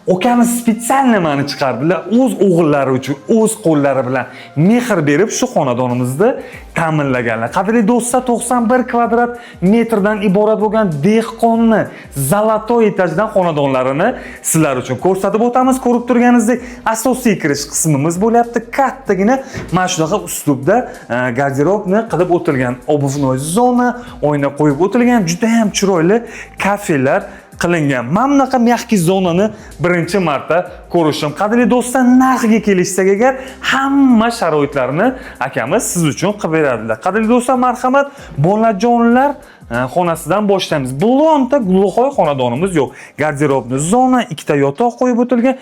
Ukamiz spetsional nimani chiqardilar? O'z o'g'illari uchun o'z qo'llari bilan mehr berib shu xonadonimizni ta'minlaganlar. Qadrli do'stlar, 91 kvadrat metrdan iborat bo'lgan dehqonni zolotoy etajdan xonadonlarini sizlar uchun ko'rsatib o'tamiz. Ko'rib turganingizdek, asosiy kirish qismimiz bo'lyapti. Kattagina mana shunaqa uslubda garderobni qilib o'tilgan, obuvnoy zona, oyna qo'yib o'tilgan, juda ham chiroyli kafelar qilingan. Mana bunaqa mягкий zonani birinchi marta ko'rishim. Qadrli do'stlar, narxiga kelishsak agar, hamma sharoitlarni akamiz siz uchun qilib beradilar. Qadrli do'stlar, marhamat, bolajonlar xonasidan boshlaymiz. Bironta gluxoy xonadonimiz yo'q. Garderobni zona, ikkita yotoq qo'yib o'tilgan,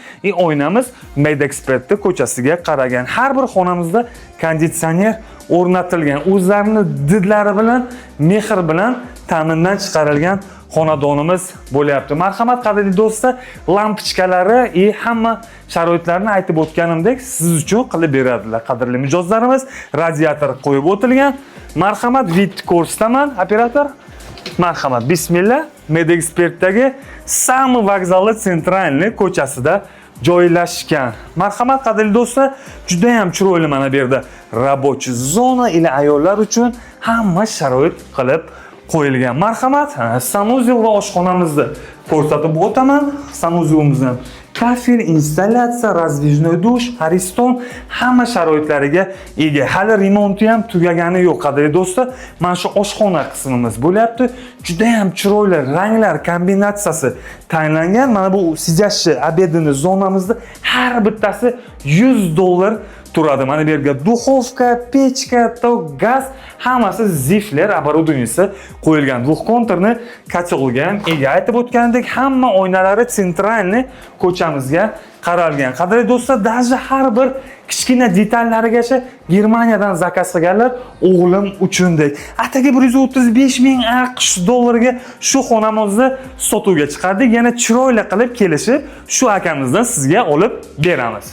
oynamiz Medekspertni ko'chasiga qaragan. Har bir xonamizda konditsioner o'rnatilgan. O'zlarining didlari bilan, mehr bilan ta'mindan chiqarilgan xonadonimiz bo'lyapti. Marhamat, qadrli do'stlar, lampochkalari hamma sharoitlarni aytib o'tganimdek siz uchun qilib beradilar. Qadrli mijozlarimiz, radiator qo'yib o'tilgan. Marhamat, vid ko'rsataman, operator. Marhamat, bismillah. Medekspertdagi Sami vokzali sentralniy ko'chasida joylashgan. Marhamat, qadrli do'stlar, juda ham chiroyli mana bu yerda рабочий zona ila ayollar uchun hamma sharoit qilib qo'yilgan. Marhamat, sanuzel va oshxonamizni ko'rsatib o'taman. Sanuzelimizdan kafel, installyatsiya, razdvижной dush, ariston hamma sharoitlariga ega. Hali remonti ham tugagani yo'q, qadrli do'stlar. Mana shu oshxona qismimiz bo'lyapti. Juda ham chiroyli ranglar kombinatsiyasi tayinlangan. Mana bu sijashchi obedini zonamizda har bittasi $100 turadi. Mana bu yerga duxovka, pechka, tok, gaz hammasi zifler оборудованиесі qo'yilgan. Двухkonturni kotelga ham ega. Aytib o'tgandek, hamma oynalari sentralniy ko'chamizga qaralgan. Qadrli do'stlar, даже har bir kichkina detallarigacha Germaniyadan zakaz qilganlar o'g'lim uchundek. Atigi 135 ming AQSh dollariga shu xonamizni sotuvga chiqardik. Yana chiroyli qilib kelishib, shu akamizdan sizga olib beramiz.